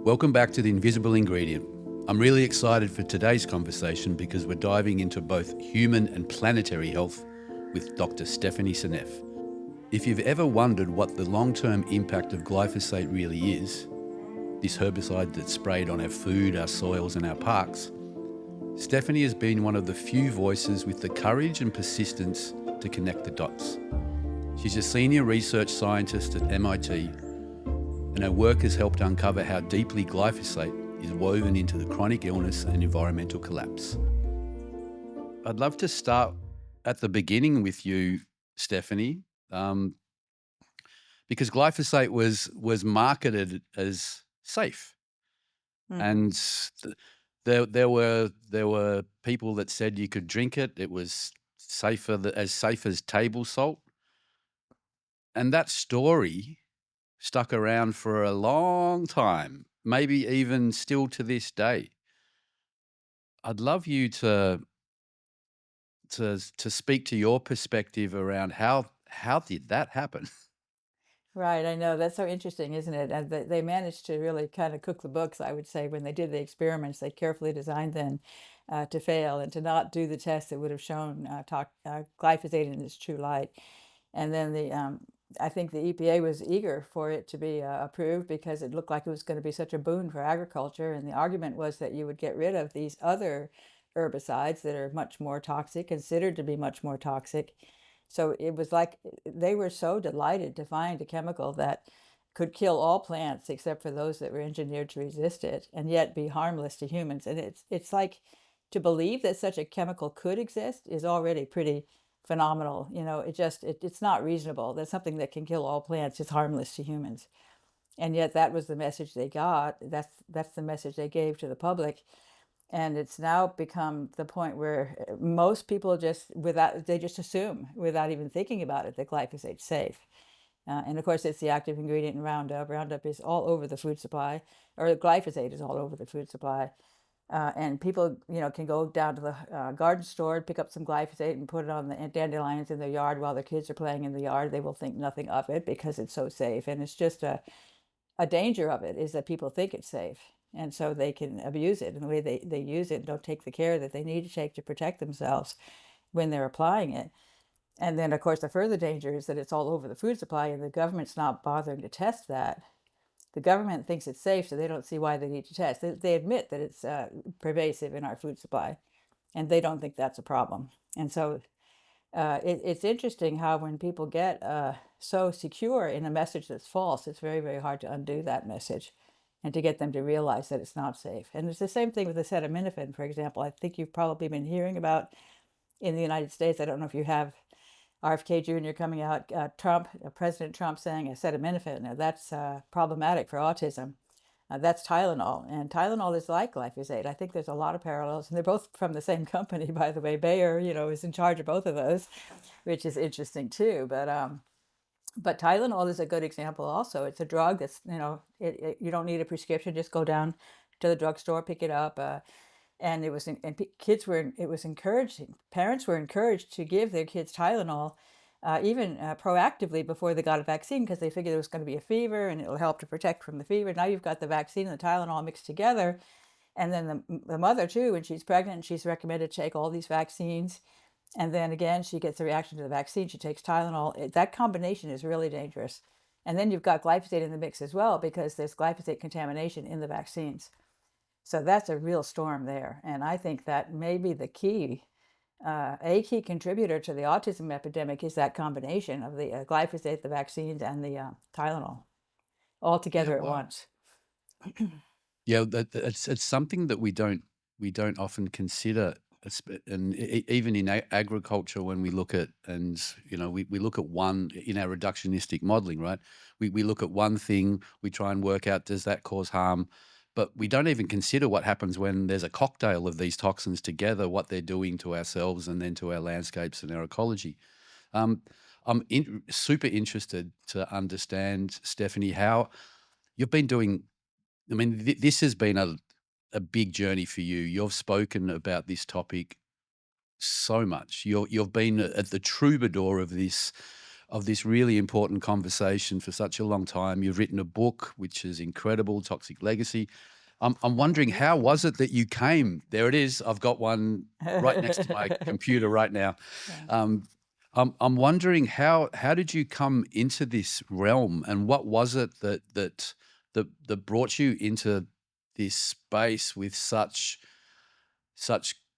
Welcome back to The Invisible Ingredient. I'm really excited for today's conversation because we're diving into both human and planetary health with Dr. Stephanie Seneff. If you've ever wondered what the long-term impact of glyphosate really is, this herbicide that's sprayed on our food, our soils and our parks, Stephanie has been one of the few voices with the courage and persistence to connect the dots. She's a senior research scientist at MIT, and her work has helped uncover how deeply glyphosate is woven into the chronic illness and environmental collapse. I'd love to start at the beginning with you, Stephanie, because glyphosate was marketed as safe, and there were people that said you could drink it. It was as safe as table salt, and that story stuck around for a long time, maybe even still to this day. I'd love you to speak to your perspective around how did that happen? Right, I know. That's so interesting, isn't it? And they managed to really kind of cook the books, I would say, when they did the experiments. They carefully designed them to fail and to not do the tests that would have shown glyphosate in its true light. And then I think the EPA was eager for it to be approved because it looked like it was going to be such a boon for agriculture. And the argument was that you would get rid of these other herbicides that are much more toxic, considered to be much more toxic. So it was like they were so delighted to find a chemical that could kill all plants except for those that were engineered to resist it and yet be harmless to humans. And it's like to believe that such a chemical could exist is already pretty phenomenal. You know, it's not reasonable that something that can kill all plants is harmless to humans. And yet that was the message they got. That's the message they gave to the public. And it's now become the point where most people they just assume without even thinking about it that glyphosate's safe. And of course, it's the active ingredient in Roundup. Roundup is all over the food supply, or glyphosate is all over the food supply. And people, can go down to the garden store and pick up some glyphosate and put it on the dandelions in their yard while their kids are playing in the yard. They will think nothing of it because it's so safe. And it's just a danger of it is that people think it's safe. And so they can abuse it in the way they use it and don't take the care that they need to take to protect themselves when they're applying it. And then, of course, the further danger is that it's all over the food supply and the government's not bothering to test that. The government thinks it's safe, so they don't see why they need to test. They admit that it's pervasive in our food supply, and they don't think that's a problem. And so it's interesting how when people get so secure in a message that's false, it's very, very hard to undo that message and to get them to realize that it's not safe. And it's the same thing with acetaminophen, for example. I think you've probably been hearing about in the United States. I don't know if you have RFK Jr. coming out, President Trump saying acetaminophen. Now that's problematic for autism. That's Tylenol, and Tylenol is like glyphosate. I think there's a lot of parallels, and they're both from the same company, by the way. Bayer, is in charge of both of those, which is interesting too. But Tylenol is a good example also. It's a drug that's, you don't need a prescription. Just go down to the drugstore, pick it up. And it was, it was encouraging. Parents were encouraged to give their kids Tylenol even proactively before they got a vaccine because they figured there was going to be a fever and it'll help to protect from the fever. Now you've got the vaccine and the Tylenol mixed together. And then the mother too, when she's pregnant, she's recommended to take all these vaccines. And then again, she gets a reaction to the vaccine. She takes Tylenol. That combination is really dangerous. And then you've got glyphosate in the mix as well because there's glyphosate contamination in the vaccines. So that's a real storm there. And I think that may be the key. A key contributor to the autism epidemic is that combination of the glyphosate, the vaccines, and the Tylenol all Yeah, together at wow. once. Yeah, it's something that we don't often consider, and even in agriculture when we look at we look at one in our reductionistic modeling, right? We look at one thing, we try and work out, does that cause harm? But we don't even consider what happens when there's a cocktail of these toxins together, what they're doing to ourselves and then to our landscapes and our ecology. Um, I'm super interested to understand, Stephanie, how you've been doing. I mean, this has been a big journey for you. You've spoken about this topic so much. You've been at the troubadour of this of this really important conversation for such a long time. You've written a book, which is incredible, Toxic Legacy. I'm wondering, how was it that you came? There it is. I've got one right next to my computer right now. Yeah. I'm wondering, how did you come into this realm, and what was it that brought you into this space with such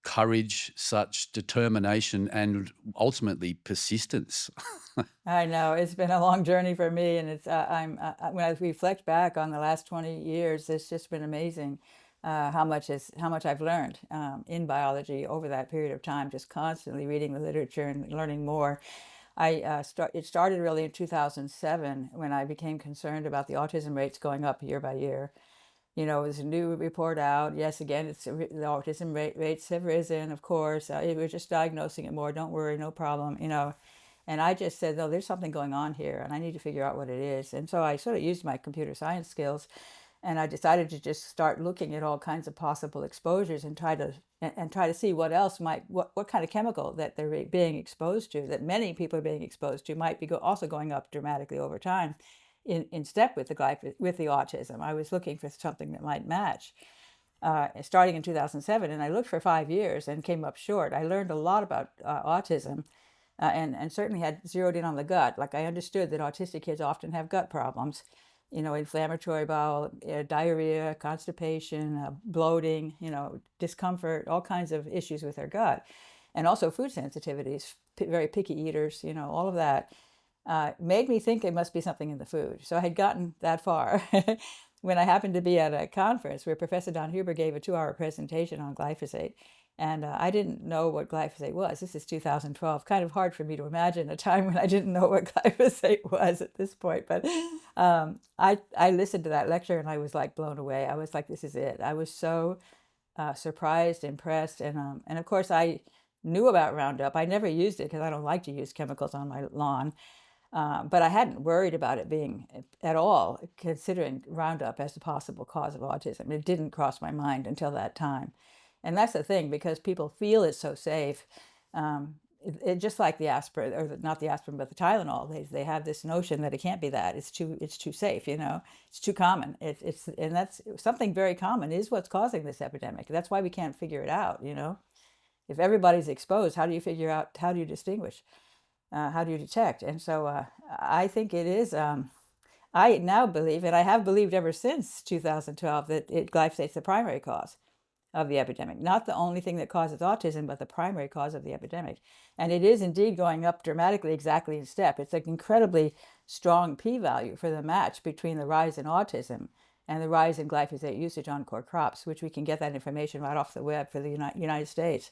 courage, such determination, and ultimately persistence? I know it's been a long journey for me, and it's when I reflect back on the last 20 years, it's just been amazing how much I've learned in biology over that period of time. Just constantly reading the literature and learning more. It started really in 2007 when I became concerned about the autism rates going up year by year. There's a new report out. Yes, again, the autism rates have risen, of course. We're just diagnosing it more. Don't worry, no problem. And I just said, no, there's something going on here, and I need to figure out what it is. And so I sort of used my computer science skills, and I decided to just start looking at all kinds of possible exposures and try to see what kind of chemical that they're being exposed to, that many people are being exposed to, might be also going up dramatically over time, in step with with the autism. I was looking for something that might match. Starting in 2007, and I looked for 5 years and came up short. I learned a lot about autism, and certainly had zeroed in on the gut. Like, I understood that autistic kids often have gut problems, inflammatory bowel, diarrhea, constipation, bloating, discomfort, all kinds of issues with their gut, and also food sensitivities, very picky eaters, all of that. Made me think there must be something in the food. So I had gotten that far when I happened to be at a conference where Professor Don Huber gave a 2-hour presentation on glyphosate. And I didn't know what glyphosate was. This is 2012. Kind of hard for me to imagine a time when I didn't know what glyphosate was at this point. But I listened to that lecture and I was like blown away. I was like, this is it. I was so surprised, impressed. And of course, I knew about Roundup. I never used it because I don't like to use chemicals on my lawn. But I hadn't worried about it being at all, considering Roundup as the possible cause of autism. It didn't cross my mind until that time. And that's the thing, because people feel it's so safe. It just like the aspirin, or not the aspirin, but the Tylenol. They have this notion that it can't be that. It's too safe. It's too common. And that's something very common is what's causing this epidemic. That's why we can't figure it out. If everybody's exposed, how do you figure out? How do you distinguish? How do you detect? And so I think it is. I now believe, and I have believed ever since 2012, that glyphosate's the primary cause of the epidemic. Not the only thing that causes autism, but the primary cause of the epidemic. And it is indeed going up dramatically, exactly in step. It's an incredibly strong p-value for the match between the rise in autism and the rise in glyphosate usage on core crops, which we can get that information right off the web for the United States.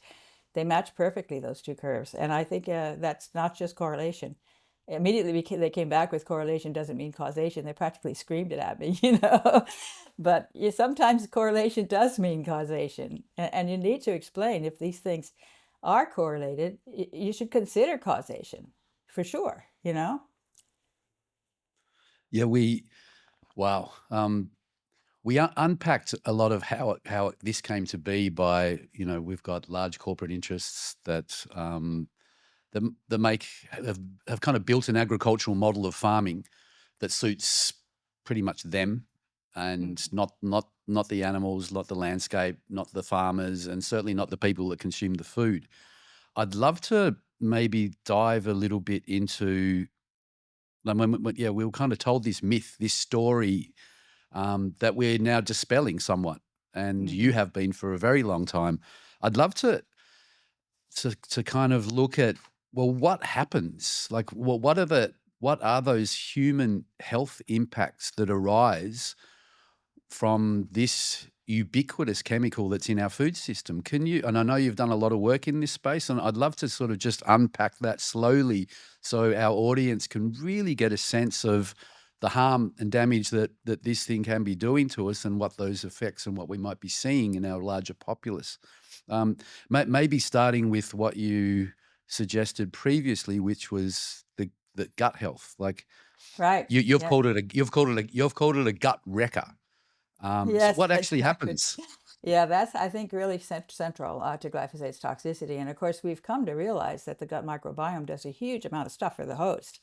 They match perfectly, those two curves. And I think that's not just correlation. Immediately they came back with correlation doesn't mean causation. They practically screamed it at me. But sometimes correlation does mean causation. And you need to explain, if these things are correlated, you should consider causation for sure. Yeah, wow. We unpacked a lot of how this came to be by, we've got large corporate interests that have kind of built an agricultural model of farming that suits pretty much them, and not the animals, not the landscape, not the farmers, and certainly not the people that consume the food. I'd love to maybe dive a little bit into, like, we were kind of told this myth, this story, that we're now dispelling somewhat, and you have been for a very long time. I'd love to kind of look at, well, what happens? Like, what are those human health impacts that arise from this ubiquitous chemical that's in our food system? And I know you've done a lot of work in this space, and I'd love to sort of just unpack that slowly so our audience can really get a sense of the harm and damage that this thing can be doing to us, and what those effects and what we might be seeing in our larger populace. Maybe starting with what you suggested previously, which was the gut health. Like, Right. you've Yeah. called it a gut wrecker. So Yes, what actually exactly. happens? Yeah, that's, I think, really central to glyphosate's toxicity. And of course, we've come to realize that the gut microbiome does a huge amount of stuff for the host.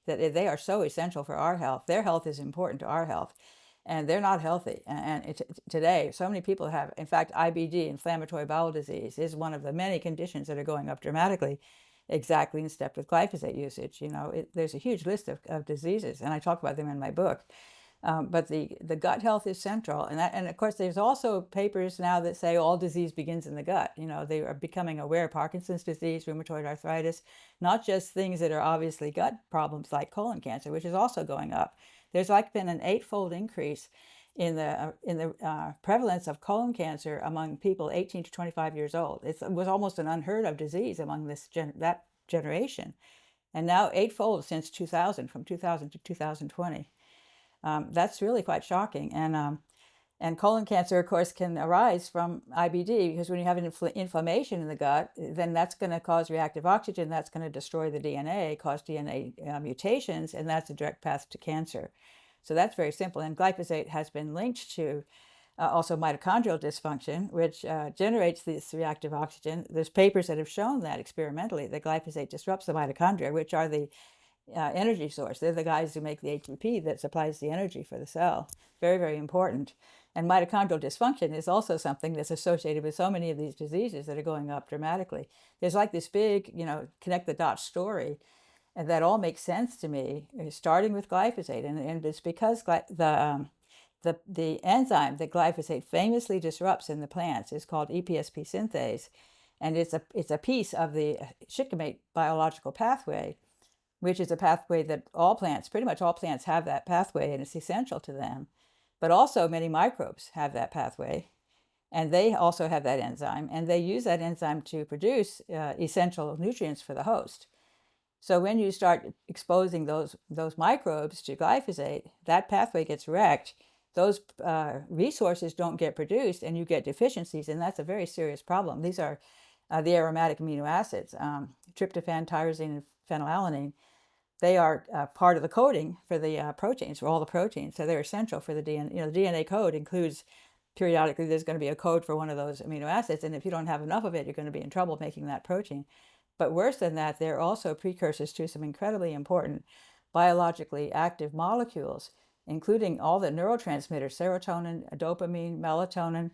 that they are so essential for our health. Their health is important to our health, and they're not healthy. Today, so many people have, in fact, IBD, inflammatory bowel disease, is one of the many conditions that are going up dramatically, exactly in step with glyphosate usage. There's a huge list of diseases, and I talk about them in my book. But the gut health is central, and of course there's also papers now that say all disease begins in the gut. They are becoming aware of Parkinson's disease, rheumatoid arthritis, not just things that are obviously gut problems like colon cancer, which is also going up. There's like been an 8-fold increase in the prevalence of colon cancer among people 18 to 25 years old. It was almost an unheard of disease among that generation, and now 8-fold since 2000, from 2000 to 2020. That's really quite shocking. And colon cancer, of course, can arise from IBD, because when you have an inflammation in the gut, then that's going to cause reactive oxygen. That's going to destroy the DNA, cause DNA mutations, and that's a direct path to cancer. So that's very simple. And glyphosate has been linked to also mitochondrial dysfunction, which generates this reactive oxygen. There's papers that have shown that experimentally, that glyphosate disrupts the mitochondria, which are the energy source. They're the guys who make the ATP that supplies the energy for the cell. Very, very important. And mitochondrial dysfunction is also something that's associated with so many of these diseases that are going up dramatically. There's like this big, connect the dots story, and that all makes sense to me, starting with glyphosate. And it's because the enzyme that glyphosate famously disrupts in the plants is called EPSP synthase, and it's a piece of the shikimate biological pathway, which is a pathway that pretty much all plants have that pathway, and it's essential to them. But also many microbes have that pathway, and they also have that enzyme, and they use that enzyme to produce essential nutrients for the host. So when you start exposing those microbes to glyphosate, that pathway gets wrecked. Those resources don't get produced, and you get deficiencies, and that's a very serious problem. These are the aromatic amino acids, tryptophan, tyrosine, and phenylalanine. They are part of the coding for the proteins, for all the proteins. So they're essential for the DNA. The DNA code includes, periodically, there's going to be a code for one of those amino acids. And if you don't have enough of it, you're going to be in trouble making that protein. But worse than that, they're also precursors to some incredibly important biologically active molecules, including all the neurotransmitters, serotonin, dopamine, melatonin,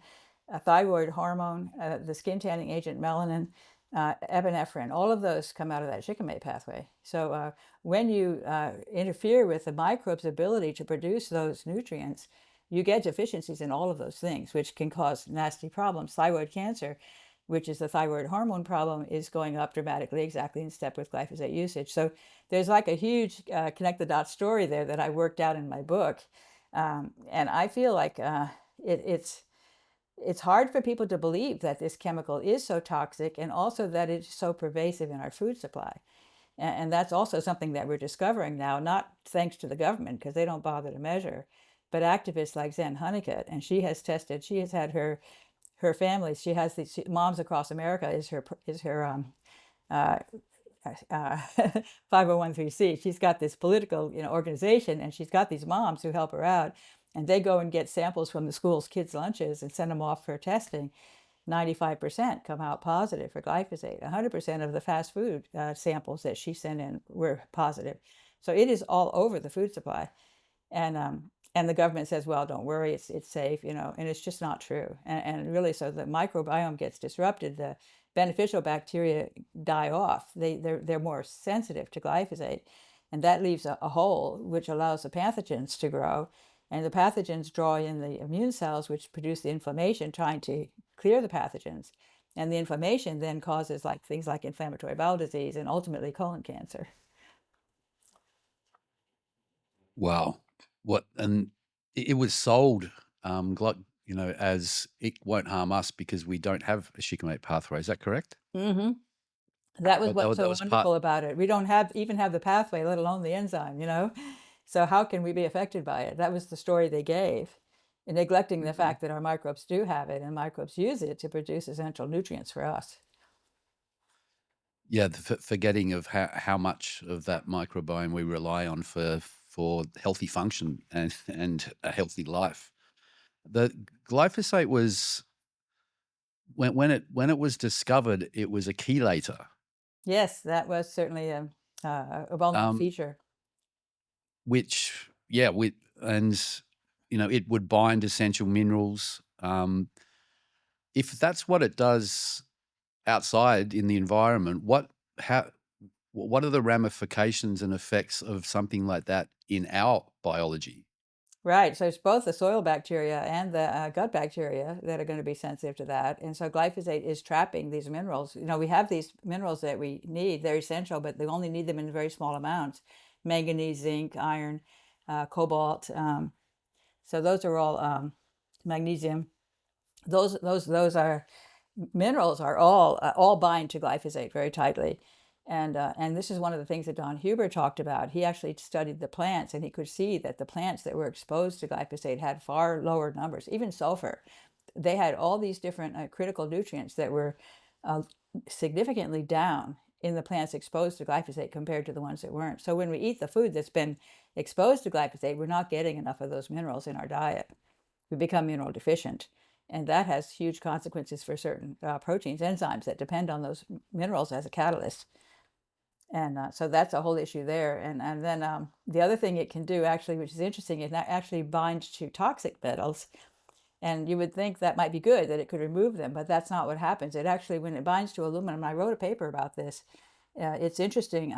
thyroid hormone, the skin tanning agent melanin, epinephrine. All of those come out of that shikimate pathway. So when you interfere with the microbe's ability to produce those nutrients, you get deficiencies in all of those things, which can cause nasty problems. Thyroid cancer, which is the thyroid hormone problem, is going up dramatically, exactly in step with glyphosate usage. So there's like a huge connect the dots story there that I worked out in my book. And I feel like it's hard for people to believe that this chemical is so toxic, and also that it's so pervasive in our food supply. And that's also something that we're discovering now, not thanks to the government, because they don't bother to measure, but activists like Zen Honeycutt. And she has had her family, she has these Moms Across America is her 501c. She's got this political organization, and she's got these moms who help her out, and they go and get samples from the school's kids' lunches and send them off for testing. 95% come out positive for glyphosate. 100% of the fast food samples that she sent in were positive. So it is all over the food supply. And the government says, well, don't worry, it's safe, and it's just not true. And really, so the microbiome gets disrupted, the beneficial bacteria die off. They're more sensitive to glyphosate, and that leaves a hole which allows the pathogens to grow. And the pathogens draw in the immune cells, which produce the inflammation, trying to clear the pathogens. And the inflammation then causes things like inflammatory bowel disease and ultimately colon cancer. Wow. And it was sold, as it won't harm us because we don't have a shikimate pathway. Is that correct? Mm-hmm. That was what's That so was wonderful about it. We don't even have the pathway, let alone the enzyme. So how can we be affected by it? That was the story they gave, in neglecting the fact that our microbes do have it, and microbes use it to produce essential nutrients for us. Yeah, the forgetting of how much of that microbiome we rely on for healthy function and a healthy life. The glyphosate was when it was discovered, it was a chelator. Yes, that was certainly a vulnerable Um, feature. which yeah, with and it would bind essential minerals. If that's what it does outside in the environment, what are the ramifications and effects of something like that in our biology? Right. So it's both the soil bacteria and the gut bacteria that are going to be sensitive to that. And so glyphosate is trapping these minerals. We have these minerals that we need. They're essential, but they only need them in very small amounts: manganese, zinc, iron, cobalt. So those are all magnesium. Those are minerals are all bind to glyphosate very tightly. And this is one of the things that Don Huber talked about. He actually studied the plants, and he could see that the plants that were exposed to glyphosate had far lower numbers, even sulfur. They had all these different critical nutrients that were uh, significantly down in the plants exposed to glyphosate compared to the ones that weren't. So when we eat the food that's been exposed to glyphosate, we're not getting enough of those minerals in our diet. We become mineral deficient. And that has huge consequences for certain proteins, enzymes that depend on those minerals as a catalyst. And so that's a whole issue there. And then the other thing it can do, actually, which is interesting, is that actually binds to toxic metals. And you would think that might be good, that it could remove them, but that's not what happens. It actually, when it binds to aluminum, I wrote a paper about this. It's interesting.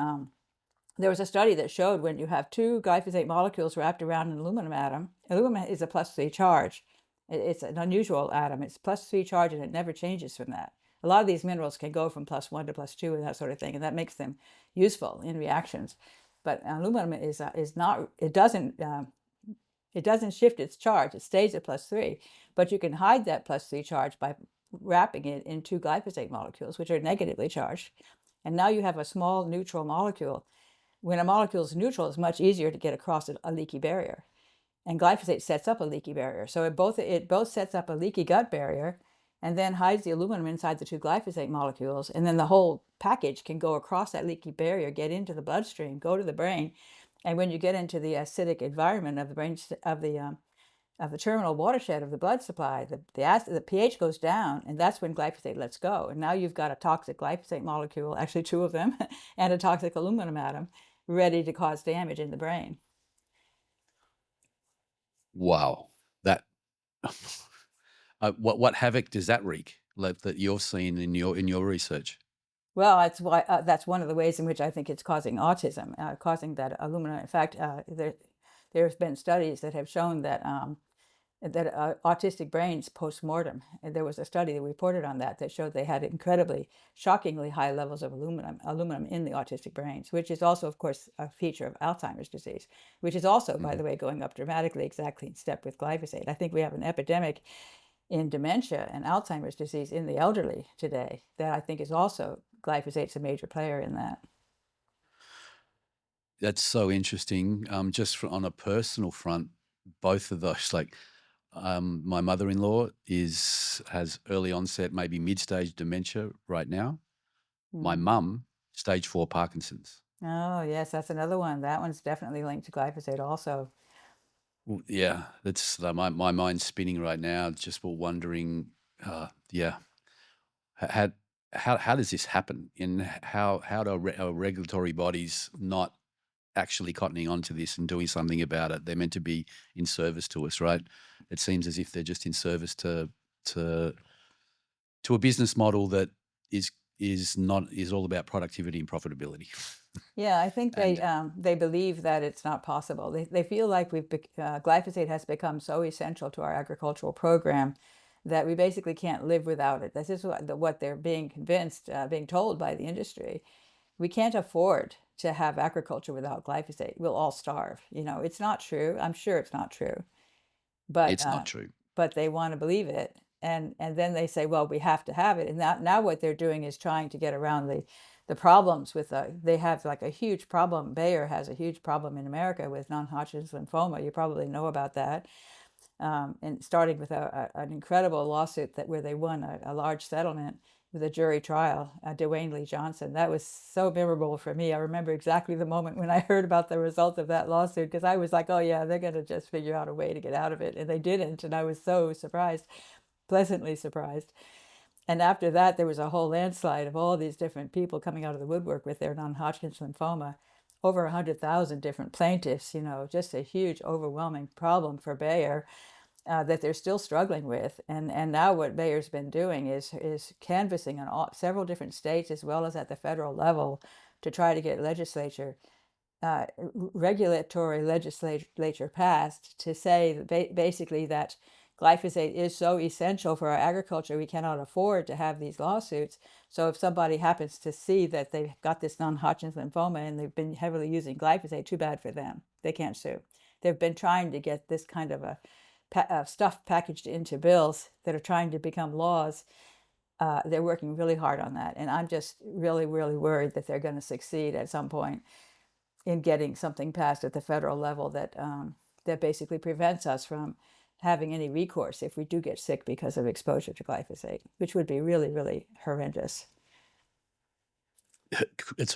There was a study that showed when you have two glyphosate molecules wrapped around an aluminum atom, aluminum is a +3 charge. It's an unusual atom. It's +3 charge, and it never changes from that. A lot of these minerals can go from +1 to +2 and that sort of thing, and that makes them useful in reactions. But aluminum is not. It doesn't shift its charge. It stays at +3, but you can hide that +3 charge by wrapping it in two glyphosate molecules, which are negatively charged. And now you have a small neutral molecule. When a molecule is neutral, it's much easier to get across a leaky barrier. And glyphosate sets up a leaky barrier. So it both sets up a leaky gut barrier and then hides the aluminum inside the two glyphosate molecules. And then the whole package can go across that leaky barrier, get into the bloodstream, go to the brain. And when you get into the acidic environment of the brain, of the terminal watershed of the blood supply, the pH goes down, and that's when glyphosate lets go. And now you've got a toxic glyphosate molecule, actually two of them, and a toxic aluminum atom ready to cause damage in the brain. Wow, that what havoc does that wreak, like, that you've seen in your research? Well, that's one of the ways in which I think it's causing autism, causing that aluminum. In fact, there's been studies that have shown that autistic brains post-mortem, and there was a study that reported on that showed they had incredibly, shockingly high levels of aluminum in the autistic brains, which is also, of course, a feature of Alzheimer's disease, which is also, by the way, going up dramatically, exactly in step with glyphosate. I think we have an epidemic in dementia and Alzheimer's disease in the elderly today that I think is also glyphosate's a major player in that. That's so interesting. On a personal front, both of those, like, my mother-in-law has early onset, maybe mid-stage dementia right now. My Mm. mum, stage 4 Parkinson's. Oh, yes, that's another one. That one's definitely linked to glyphosate also. Well, yeah, that's my mind's spinning right now, just wondering, yeah, how how does this happen? And how do our regulatory bodies not actually cottoning onto this and doing something about it? They're meant to be in service to us, right? It seems as if they're just in service to to a business model that is all about productivity and profitability. Yeah, I think And they believe that it's not possible. They feel like glyphosate has become so essential to our agricultural program that we basically can't live without it. This is what they're being convinced, being told by the industry. We can't afford to have agriculture without glyphosate. We'll all starve. It's not true. I'm sure it's not true, but it's not true. they want to believe it, and then they say, well, we have to have it. And now what they're doing is trying to get around the problems with they have like a huge problem. Bayer has a huge problem in America with non-Hodgkin's lymphoma. You probably know about that. And starting with an incredible lawsuit where they won a large settlement with a jury trial, Dwayne Lee Johnson. That was so memorable for me. I remember exactly the moment when I heard about the result of that lawsuit, because I was like, oh yeah, they're going to just figure out a way to get out of it. And they didn't. And I was so surprised, pleasantly surprised. And after that, there was a whole landslide of all these different people coming out of the woodwork with their non-Hodgkin's lymphoma, over 100,000 different plaintiffs, just a huge, overwhelming problem for Bayer that they're still struggling with. And now what Bayer's been doing is canvassing on several different states as well as at the federal level to try to get regulatory legislature passed to say that basically that glyphosate is so essential for our agriculture, we cannot afford to have these lawsuits. So if somebody happens to see that they've got this non-Hodgkin's lymphoma and they've been heavily using glyphosate, too bad for them. They can't sue. They've been trying to get this kind of stuff packaged into bills that are trying to become laws. They're working really hard on that. And I'm just really, really worried that they're going to succeed at some point in getting something passed at the federal level that basically prevents us from having any recourse if we do get sick because of exposure to glyphosate, which would be really, really horrendous. It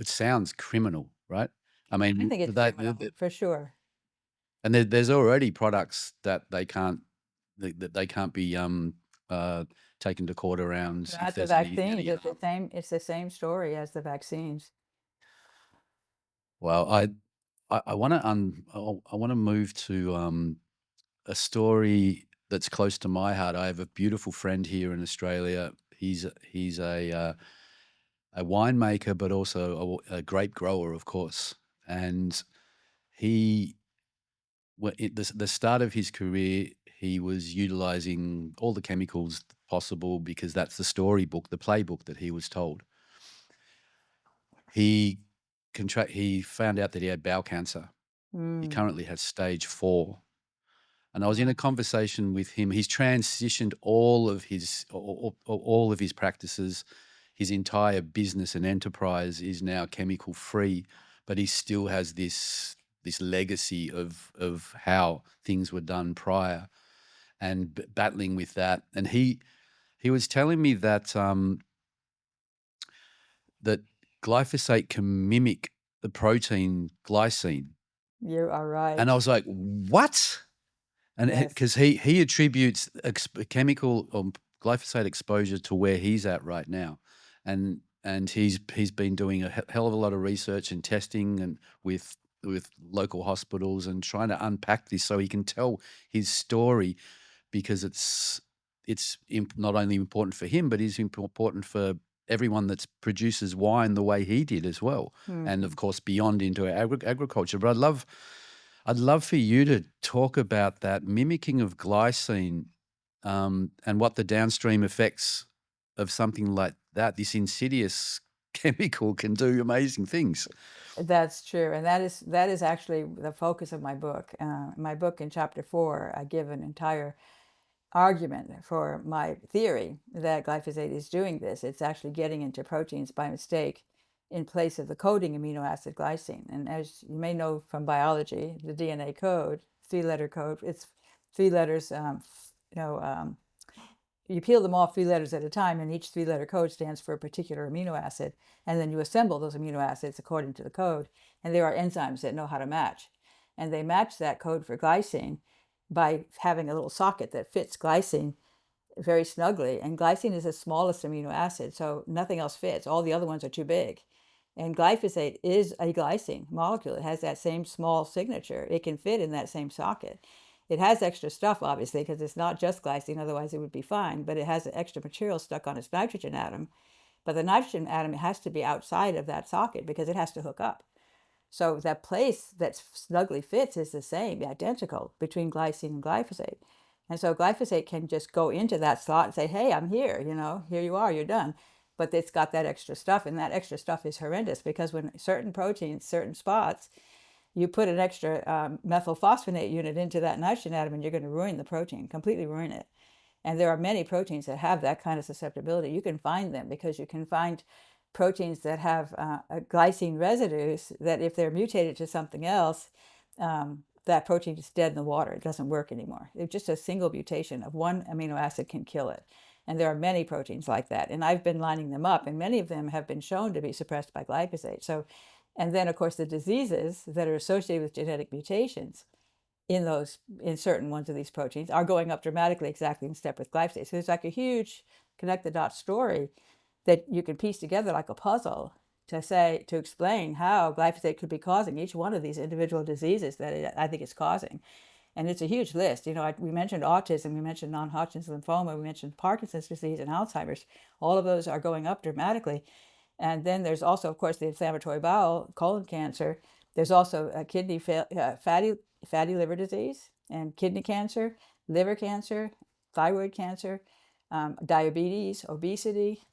sounds criminal, right? I mean, I think it's criminal, for sure. And there's already products that they can't be taken to court around if Not the there's any vaccines. It's the same story as the vaccines. Well, I want to move to a story that's close to my heart. I have a beautiful friend here in Australia. He's a winemaker, but also a grape grower, of course. And he, at the start of his career, he was utilizing all the chemicals possible because that's the storybook, the playbook that he was told. He found out that he had bowel cancer. He currently has stage 4. And I was in a conversation with him. He's transitioned all of his practices. His entire business and enterprise is now chemical free, but he still has this legacy of how things were done prior and battling with that. And he was telling me that that glyphosate can mimic the protein glycine. You are right. And I was like, what? And Yes. because he attributes chemical glyphosate exposure to where he's at right now, and he's been doing a hell of a lot of research and testing and with local hospitals and trying to unpack this so he can tell his story, because it's not only important for him, but it's important for everyone that produces wine the way he did as well, and of course beyond into agriculture. But I'd love for you to talk about that mimicking of glycine and what the downstream effects of something like that, this insidious chemical, can do amazing things. That's true. And that is actually the focus of my book. My book, in chapter 4, I give an entire argument for my theory that glyphosate is doing this. It's actually getting into proteins by mistake in place of the coding amino acid glycine. And as you may know from biology, the DNA code, 3-letter code, it's 3 letters, you peel them off 3 letters at a time, and each 3-letter code stands for a particular amino acid. And then you assemble those amino acids according to the code. And there are enzymes that know how to match. And they match that code for glycine by having a little socket that fits glycine very snugly. And glycine is the smallest amino acid, so nothing else fits. All the other ones are too big. And glyphosate is a glycine molecule. It has that same small signature. It can fit in that same socket. It has extra stuff, obviously, because it's not just glycine, otherwise it would be fine, but it has an extra material stuck on its nitrogen atom. But the nitrogen atom has to be outside of that socket because it has to hook up. So that place that snugly fits is the same, identical, between glycine and glyphosate. And so glyphosate can just go into that slot and say, hey, I'm here, here you are, you're done. But it's got that extra stuff, and that extra stuff is horrendous because when certain proteins, certain spots, you put an extra methylphosphonate unit into that nitrogen atom and you're going to ruin the protein, completely ruin it. And there are many proteins that have that kind of susceptibility. You can find them because you can find proteins that have glycine residues that if they're mutated to something else, that protein is dead in the water. It doesn't work anymore. It's just a single mutation of one amino acid can kill it. And there are many proteins like that. And I've been lining them up, and many of them have been shown to be suppressed by glyphosate. So, and then, of course, the diseases that are associated with genetic mutations in certain ones of these proteins are going up dramatically exactly in step with glyphosate. So there's like a huge connect the dots story that you can piece together like a puzzle to explain how glyphosate could be causing each one of these individual diseases that I think it's causing. And it's a huge list. We mentioned autism, we mentioned non-Hodgkin's lymphoma, we mentioned Parkinson's disease and Alzheimer's. All of those are going up dramatically. And then there's also, of course, the inflammatory bowel, colon cancer. There's also fatty liver disease and kidney cancer, liver cancer, thyroid cancer, diabetes, obesity,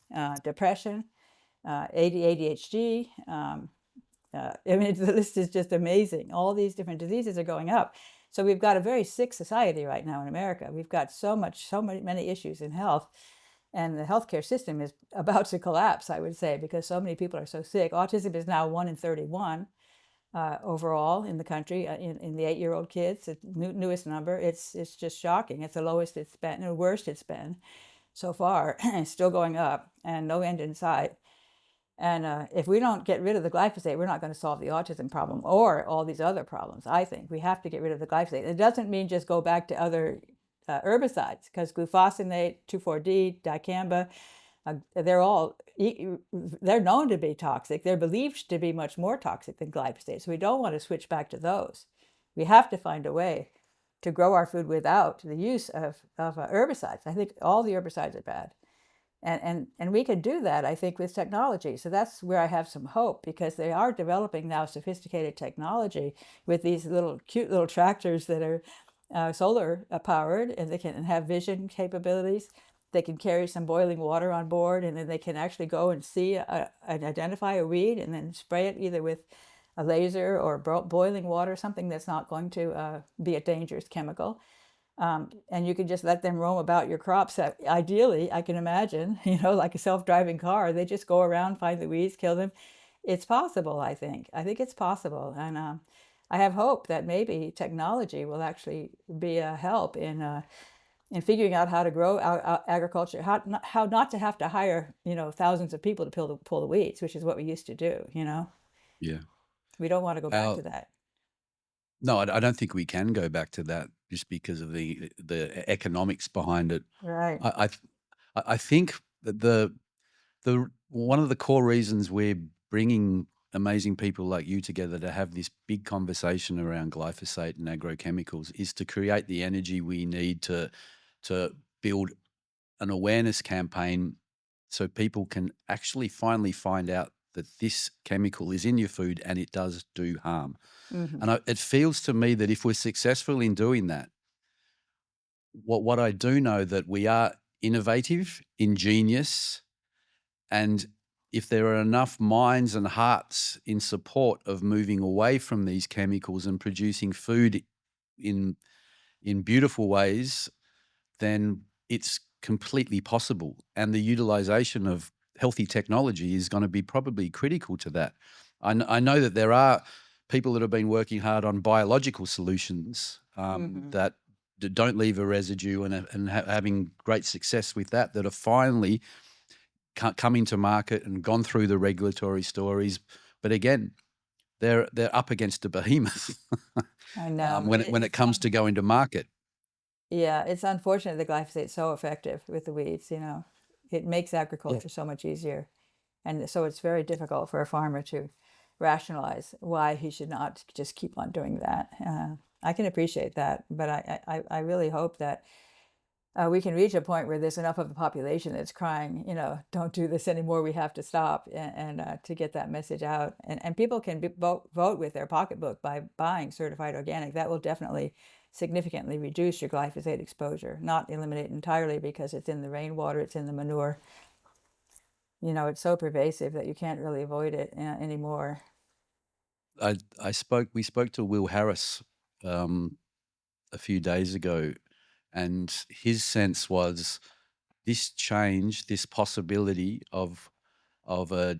depression, ADHD. The list is just amazing. All these different diseases are going up. So we've got a very sick society right now in America. We've got so many issues in health, and the healthcare system is about to collapse, I would say, because so many people are so sick. Autism is now 1 in 31 overall in the country, in the 8-year-old kids, the newest number. It's just shocking. It's the lowest it's been, and the worst it's been so far. It's still going up, and no end in sight. And if we don't get rid of the glyphosate, we're not going to solve the autism problem or all these other problems. I think we have to get rid of the glyphosate. It doesn't mean just go back to other herbicides, because glufosinate, 2,4-D, dicamba, they're known to be toxic. They're believed to be much more toxic than glyphosate. So we don't want to switch back to those. We have to find a way to grow our food without the use of herbicides. I think all the herbicides are bad. And we can do that, I think, with technology. So that's where I have some hope, because they are developing now sophisticated technology with these cute little tractors that are solar powered, and they can have vision capabilities. They can carry some boiling water on board, and then they can actually go and see and identify a weed and then spray it either with a laser or boiling water, something that's not going to be a dangerous chemical. And you can just let them roam about your crops. Ideally, I can imagine, like a self-driving car, they just go around, find the weeds, kill them. It's possible, I think. I think it's possible. And I have hope that maybe technology will actually be a help in figuring out how to grow agriculture, how not to have to hire, thousands of people to pull the weeds, which is what we used to do, Yeah. We don't want to go back Our, to that. no, I don't think we can go back to that just because of the economics behind it. Right. I I think that the one of the core reasons we're bringing amazing people like you together to have this big conversation around glyphosate and agrochemicals is to create the energy we need to build an awareness campaign so people can actually finally find out that this chemical is in your food and it does do harm. Hmm. And it feels to me that if we're successful in doing that, what I do know that we are innovative, ingenious, and if there are enough minds and hearts in support of moving away from these chemicals and producing food in beautiful ways, then it's completely possible. And the utilization of healthy technology is going to be probably critical to that. I know that there are people that have been working hard on biological solutions that don't leave a residue and having great success with that are finally coming to market and gone through the regulatory stories. But again, they're up against a behemoth I know. when it comes to going to market. Yeah, it's unfortunate the glyphosate's so effective with the weeds. It makes Yeah. agriculture so much easier. And so it's very difficult for a farmer to rationalize why he should not just keep on doing that. I can appreciate that, but I really hope that we can reach a point where there's enough of the population that's crying, don't do this anymore. We have to stop, and to get that message out. And people can vote with their pocketbook by buying certified organic. That will definitely significantly reduce your glyphosate exposure, not eliminate entirely, because it's in the rainwater, it's in the manure. It's so pervasive that you can't really avoid it anymore. We spoke to Will Harris a few days ago, and his sense was this change, this possibility of a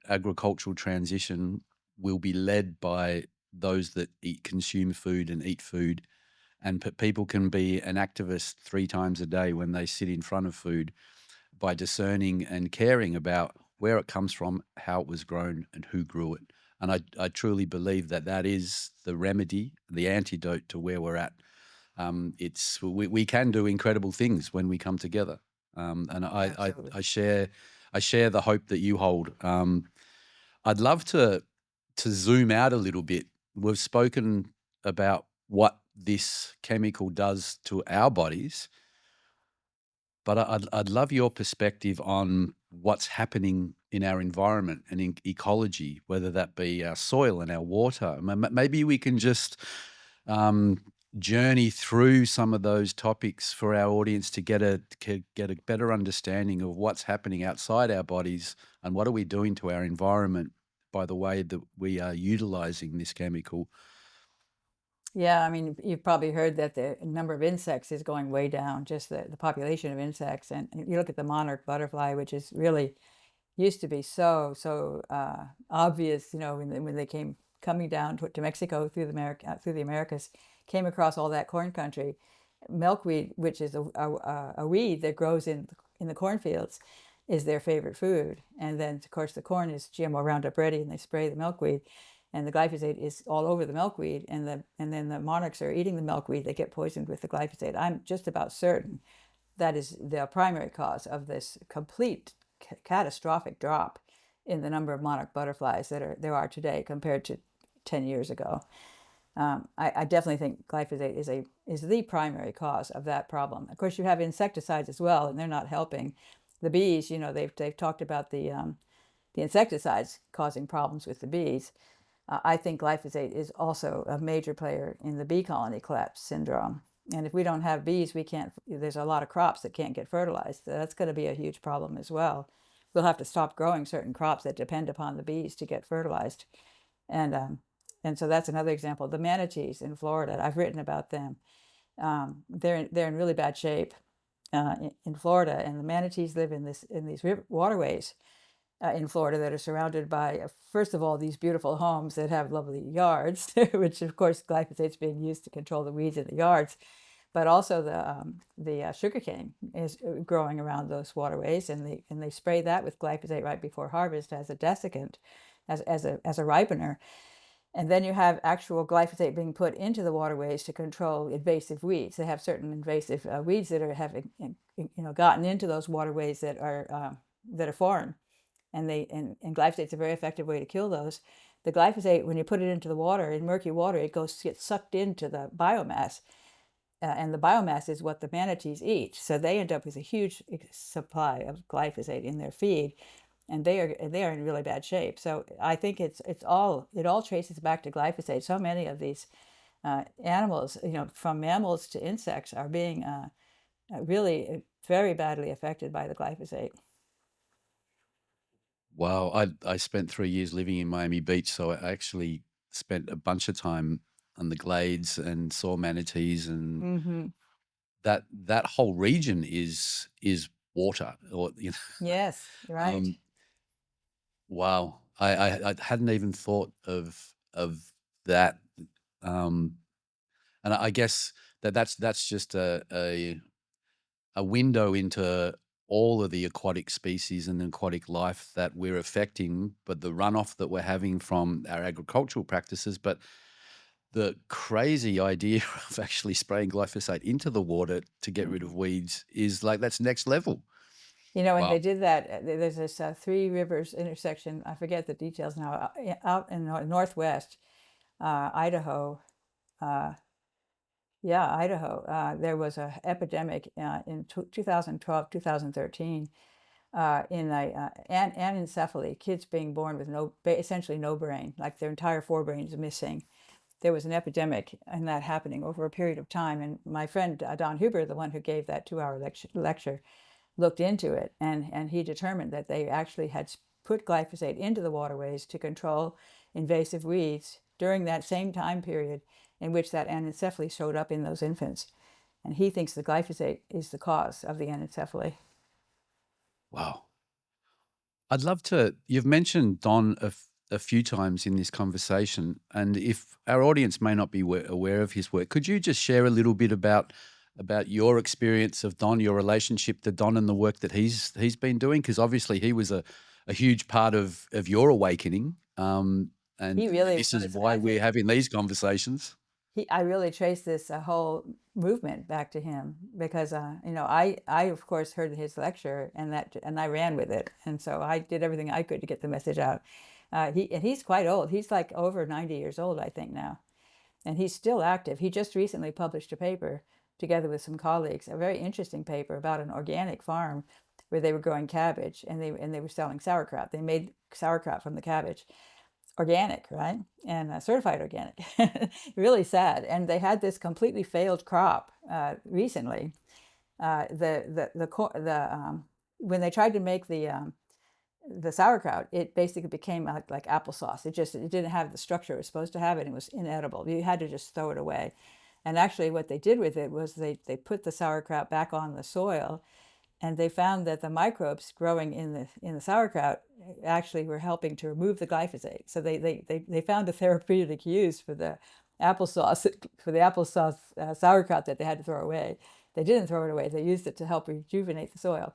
agricultural transition will be led by those that consume food and eat food. And people can be an activist 3 times a day when they sit in front of food by discerning and caring about where it comes from, how it was grown, and who grew it. And I truly believe that that is the remedy, the antidote to where we're at. We can do incredible things when we come together, and Absolutely. I share the hope that you hold. I'd love to zoom out a little bit. We've spoken about what this chemical does to our bodies, but I'd love your perspective on what's happening in our environment and in ecology, whether that be our soil and our water. Maybe we can just um, journey through some of those topics for our audience to get a better understanding of what's happening outside our bodies and what are we doing to our environment by the way that we are utilizing this chemical. Yeah, I mean, you've probably heard that the number of insects is going way down, just the population of insects. And you look at the monarch butterfly, which is really used to be so obvious, you know, when they came coming down to Mexico through through the Americas, came across all that corn country. Milkweed, which is a weed that grows in the cornfields, is their favorite food. And then, of course, the corn is GMO Roundup ready, and they spray the milkweed, and the glyphosate is all over the milkweed. And then the monarchs are eating the milkweed. They get poisoned with the glyphosate. I'm just about certain that is the primary cause of this complete catastrophic drop in the number of monarch butterflies there are today compared to 10 years ago. I definitely think glyphosate is the primary cause of that problem. Of course, you have insecticides as well, and they're not helping. The bees, you know, they've talked about the insecticides causing problems with the bees. I think glyphosate is also a major player in the bee colony collapse syndrome. And if we don't have bees, we can't. There's a lot of crops that can't get fertilized. So that's going to be a huge problem as well. We'll have to stop growing certain crops that depend upon the bees to get fertilized. And and so that's another example. The manatees in Florida, I've written about them. They're in really bad shape in Florida, and the manatees live in these waterways in Florida that are surrounded by, first of all, these beautiful homes that have lovely yards, which of course glyphosate's being used to control the weeds in the yards, but also the sugarcane is growing around those waterways, and they spray that with glyphosate right before harvest as a desiccant, as a ripener. And then you have actual glyphosate being put into the waterways to control invasive weeds. They have certain invasive weeds that have gotten into those waterways that are foreign, and glyphosate's a very effective way to kill those. The glyphosate, when you put it into the water, in murky water, it gets sucked into the biomass, and the biomass is what the manatees eat. So they end up with a huge supply of glyphosate in their feed, and they are in really bad shape. So I think it all traces back to glyphosate. So many of these animals, you know, from mammals to insects, are being really very badly affected by the glyphosate. Wow, I spent 3 years living in Miami Beach, so I actually spent a bunch of time on the glades and saw manatees, and Hmm. that whole region is water, or Yes, right. um, wow, I hadn't even thought of that, um, and I guess that's just a window into all of the aquatic species and aquatic life that we're affecting, but the runoff that we're having from our agricultural practices. But the crazy idea of actually spraying glyphosate into the water to get rid of weeds is like that's next level. You know, when they Wow. did that, there's this Three Rivers intersection. I forget the details now. Out in Northwest Idaho, uh, yeah, Idaho, there was a epidemic in 2012, 2013, in anencephaly, kids being born with essentially no brain, like their entire forebrain is missing. There was an epidemic and that happening over a period of time. And my friend Don Huber, the one who gave that 2-hour lecture, looked into it, and he determined that they actually had put glyphosate into the waterways to control invasive weeds during that same time period in which that anencephaly showed up in those infants. And he thinks the glyphosate is the cause of the anencephaly. Wow. I'd love to. You've mentioned Don a few times in this conversation, and if our audience may not be aware of his work, could you just share a little bit about your experience of Don, your relationship to Don, and the work that he's been doing? Because obviously he was a huge part of your awakening, and He really this is was. why we're having these conversations. I really trace this whole movement back to him because I of course heard his lecture, and I ran with it, and so I did everything I could to get the message out. He's quite old. He's like over 90 years old, I think now, and he's still active. He just recently published a paper together with some colleagues, a very interesting paper about an organic farm where they were growing cabbage and they were selling sauerkraut. They made sauerkraut from the cabbage, organic, right? And certified organic. Really sad. And they had this completely failed crop recently. When they tried to make the sauerkraut, it basically became like applesauce. It didn't have the structure it was supposed to have, and it was inedible. You had to just throw it away. And actually, what they did with it was they put the sauerkraut back on the soil, and they found that the microbes growing in the sauerkraut actually were helping to remove the glyphosate. So they found a therapeutic use for the applesauce sauerkraut that they had to throw away. They didn't throw it away. They used it to help rejuvenate the soil.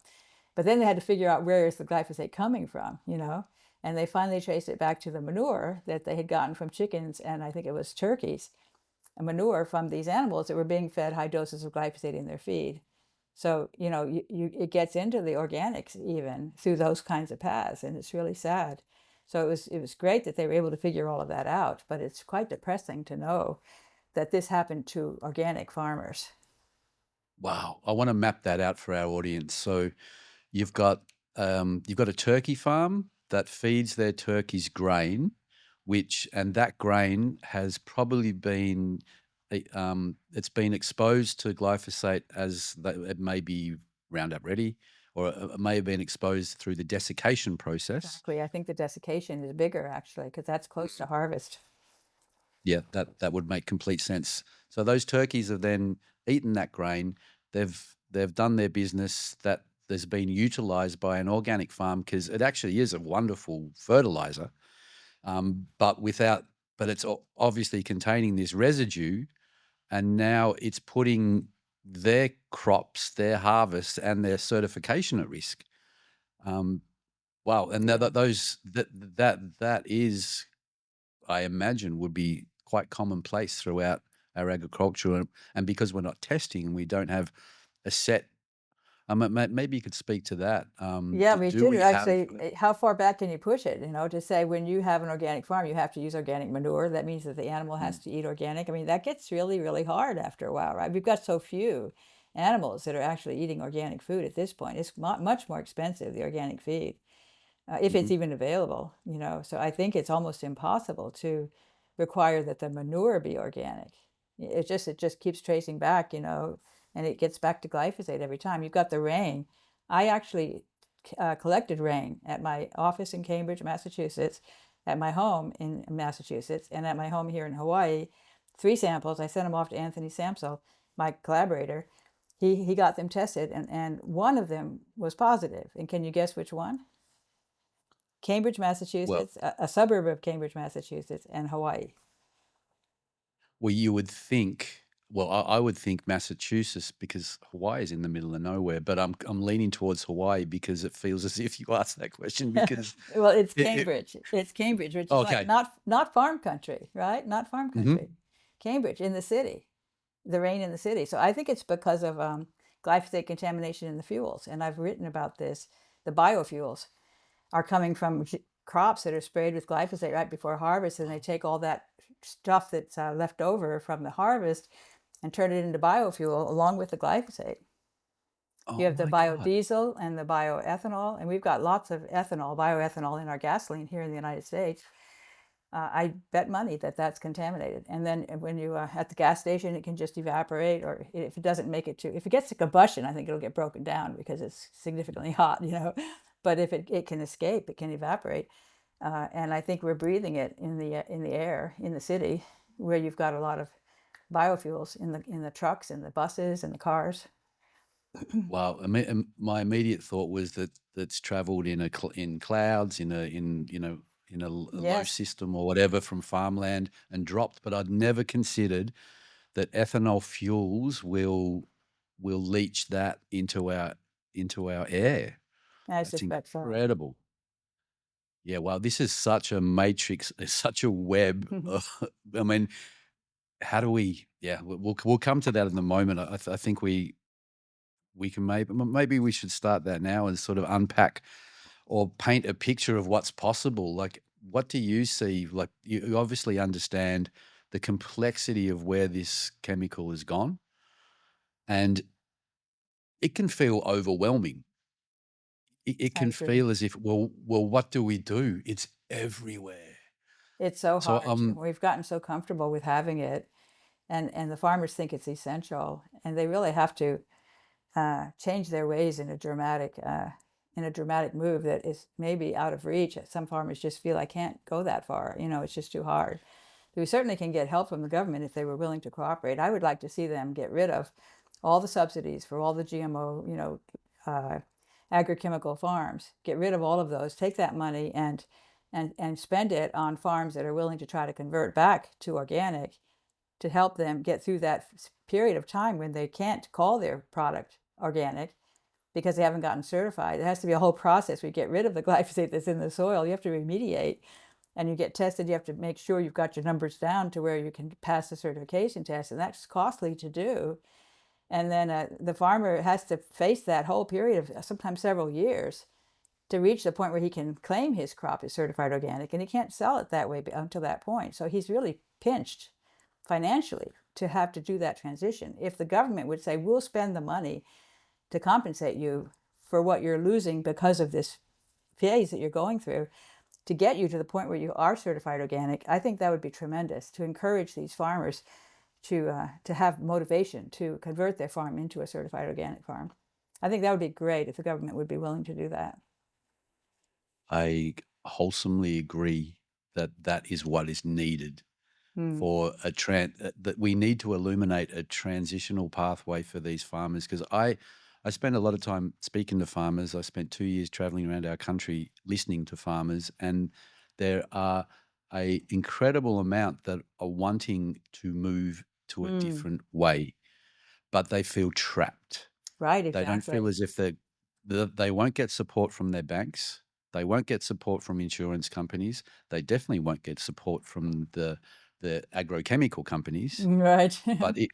But then they had to figure out where is the glyphosate coming from, and they finally traced it back to the manure that they had gotten from chickens and I think it was turkeys, a manure from these animals that were being fed high doses of glyphosate in their feed. So, it gets into the organics even through those kinds of paths, and it's really sad. So it was great that they were able to figure all of that out, but it's quite depressing to know that this happened to organic farmers. Wow, I want to map that out for our audience. So you've got a turkey farm that feeds their turkeys grain, and that grain has probably been it's been exposed to glyphosate as it may be Roundup Ready, or it may have been exposed through the desiccation process. Exactly. I think the desiccation is bigger actually because that's close to harvest. Yeah, that would make complete sense. So those turkeys have then eaten that grain. They've done their business. That has been utilized by an organic farm because it actually is a wonderful fertilizer, but it's obviously containing this residue, and now it's putting their crops, their harvest, and their certification at risk. Wow, and Yeah. that is, I imagine, would be quite commonplace throughout our agriculture, and because we're not testing and we don't have a set. Maybe you could speak to that. Yeah, we Do should we have? actually. How far back can you push it? To say when you have an organic farm, you have to use organic manure. That means that the animal has Mm, to eat organic. I mean, that gets really, really hard after a while, right? We've got so few animals that are actually eating organic food at this point. It's much more expensive, the organic feed, if it's mhm. even available. So I think it's almost impossible to require that the manure be organic. It just keeps tracing back, and it gets back to glyphosate every time. You've got the rain. I actually collected rain at my office in Cambridge, Massachusetts, at my home in Massachusetts, and at my home here in Hawaii. 3 samples. I sent them off to Anthony Samsel, my collaborator. He got them tested, and one of them was positive. And can you guess which one? Cambridge, Well, Massachusetts, a suburb of Cambridge, Massachusetts, and Hawaii. you would think. Well, I would think Massachusetts because Hawaii is in the middle of nowhere, but I'm leaning towards Hawaii because it feels as if you asked that question because Well, it's it. Cambridge. It's Cambridge, which is like Okay. not farm country, right? Not farm country. Hmm. Cambridge in the city, the rain in the city. So I think it's because of glyphosate contamination in the fuels, and I've written about this. The biofuels are coming from crops that are sprayed with glyphosate right before harvest, and they take all that stuff that's left over from the harvest and turn it into biofuel along with the glyphosate. You Oh have the my God. biodiesel and the bioethanol, and we've got lots of bioethanol in our gasoline here in the United States. I bet money that that's contaminated. And then when you at the gas station, it can just evaporate, or if it doesn't make it to, if it gets to combustion, I think it'll get broken down because it's significantly hot. But if it can escape, it can evaporate. And I think we're breathing it in the air in the city, where you've got a lot of biofuels in the trucks and the buses and the cars. Wow. My immediate thought was that that's traveled in clouds, in a low Yes. system or whatever from farmland and dropped, but I'd never considered that ethanol fuels will leach that into our air. I That's suspect so. incredible. Yeah, wow, this is such a matrix, it's such a web. I mean, how do we? Yeah, we'll come to that in a moment. I think we can maybe we should start that now and sort of unpack or paint a picture of what's possible. Like, what do you see? Like, you obviously understand the complexity of where this chemical has gone, and it can feel overwhelming. It I can agree. feel as if, well, what do we do? It's everywhere. It's so So, hard to, we've gotten so comfortable with having it, and the farmers think it's essential, and they really have to change their ways in a dramatic move that is maybe out of reach. Some farmers just feel I can't go that far. You know, it's just too hard. We certainly can get help from the government if they were willing to cooperate. I would like to see them get rid of all the subsidies for all the GMO, uh, agrochemical farms. Get rid of all of those. Take that money and spend it on farms that are willing to try to convert back to organic, to help them get through that period of time when they can't call their product organic because they haven't gotten certified. It has to be a whole process. We get rid of the glyphosate that's in the soil. You have to remediate, and you get tested. You have to make sure you've got your numbers down to where you can pass the certification test, and that's costly to do. And then the farmer has to face that whole period of sometimes several years to reach the point where he can claim his crop is certified organic, and he can't sell it that way until that point. So he's really pinched financially to have to do that transition. If the government would say, we'll spend the money to compensate you for what you're losing because of this phase that you're going through to get you to the point where you are certified organic, I think that would be tremendous to encourage these farmers to have motivation to convert their farm into a certified organic farm. I think that would be great if the government would be willing to do that. I wholesomely agree that that is what is needed Mm. for that we need to illuminate a transitional pathway for these farmers. Because I spend a lot of time speaking to farmers. I spent 2 years traveling around our country listening to farmers, and there are a incredible amount that are wanting to move to a Mm. different way, but they feel trapped. Right, They don't feel exactly. as if they won't get support from their banks. They won't get support from insurance companies. They definitely won't get support from the agrochemical companies. Right. But it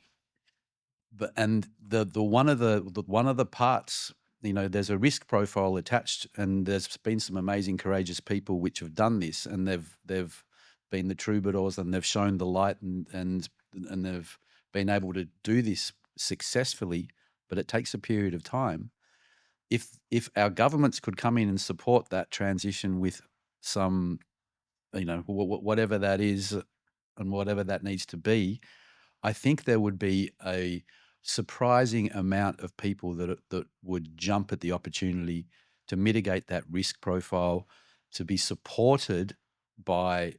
but and the one of the parts, there's a risk profile attached, and there's been some amazing, courageous people which have done this, and they've been the troubadours, and they've shown the light, and they've been able to do this successfully, but it takes a period of time. If our governments could come in and support that transition with some, whatever that is and whatever that needs to be, I think there would be a surprising amount of people that would jump at the opportunity to mitigate that risk profile, to be supported by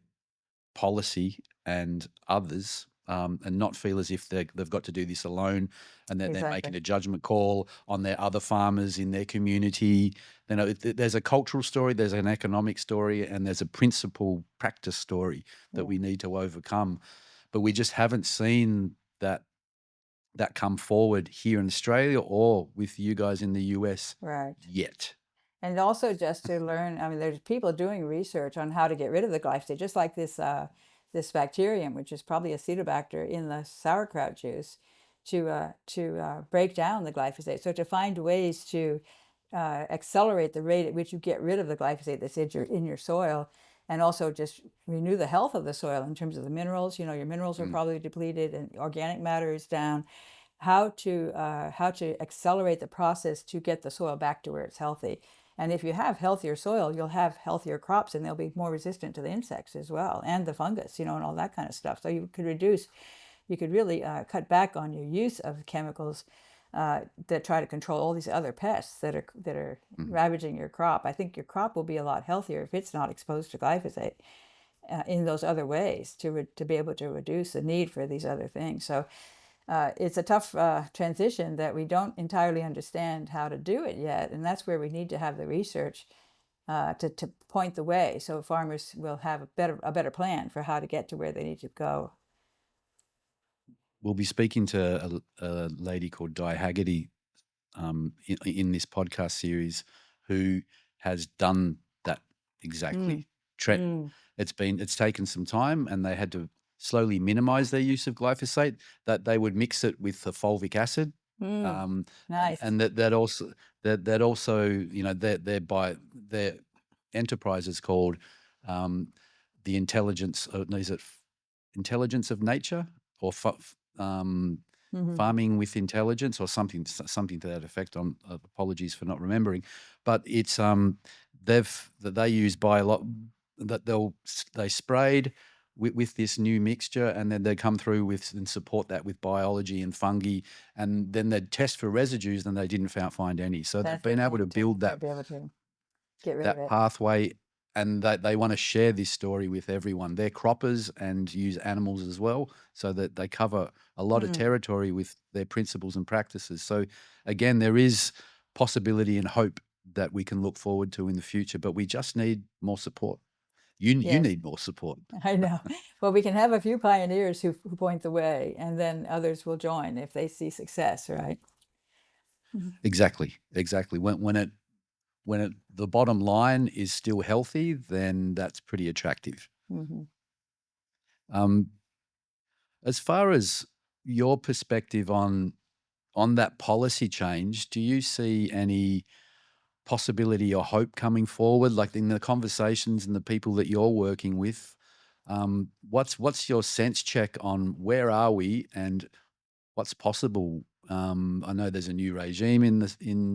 policy and others, and not feel as if they've got to do this alone, and that they're making Exactly. a judgment call on their other farmers in their community. There's a cultural story, there's an economic story, and there's a principle practice story that Yeah. we need to overcome. But we just haven't seen that come forward here in Australia or with you guys in the US Right. yet. And also just to learn, I mean, there's people doing research on how to get rid of the glyphosate, just like this bacterium, which is probably Acetobacter in the sauerkraut juice, to break down the glyphosate. So to find ways to accelerate the rate at which you get rid of the glyphosate that's in your soil, and also just renew the health of the soil in terms of the minerals. You know, your minerals are Mm. probably depleted, and organic matter is down. How to accelerate the process to get the soil back to where it's healthy. And if you have healthier soil, you'll have healthier crops, and they'll be more resistant to the insects as well, and the fungus, and all that kind of stuff. So you could really cut back on your use of chemicals that try to control all these other pests that are Mhm. ravaging your crop. I think your crop will be a lot healthier if it's not exposed to glyphosate in those other ways to be able to reduce the need for these other things. So it's a tough transition that we don't entirely understand how to do it yet, and that's where we need to have the research to point the way, so farmers will have a better plan for how to get to where they need to go. We'll be speaking to a lady called Di Haggerty in this podcast series, who has done that Mm, exactly. Tre- mm, it's taken some time, and they had to slowly minimize their use of glyphosate. That they would mix it with the fulvic acid, mm. um, Nice. and that also their enterprise is called um, the intelligence. Is it intelligence of nature or Hmm. farming with intelligence or something to that effect? On apologies for not remembering, but it's they use they sprayed with this new mixture, and then they come through with and support that with biology and fungi, and then they'd test for residues, and they didn't find any. So they've That's been able to build fantastic. Be able to get rid of that it. pathway, and they want to share this story with everyone. They're croppers and use animals as well, so that they cover a lot of Mm. territory with their principles and practices. So again, there is possibility and hope that we can look forward to in the future, but we just need more support. You Yes, need more support. I know. Well, we can have a few pioneers who point the way, and then others will join if they see success, right? Exactly. When the bottom line is still healthy, then that's pretty attractive. Mm-hmm. Um, as far as your perspective on that policy change, do you see any possibility or hope coming forward, like in the conversations and the people that you're working with? What's your sense check on where are we and what's possible? I know there's a new regime and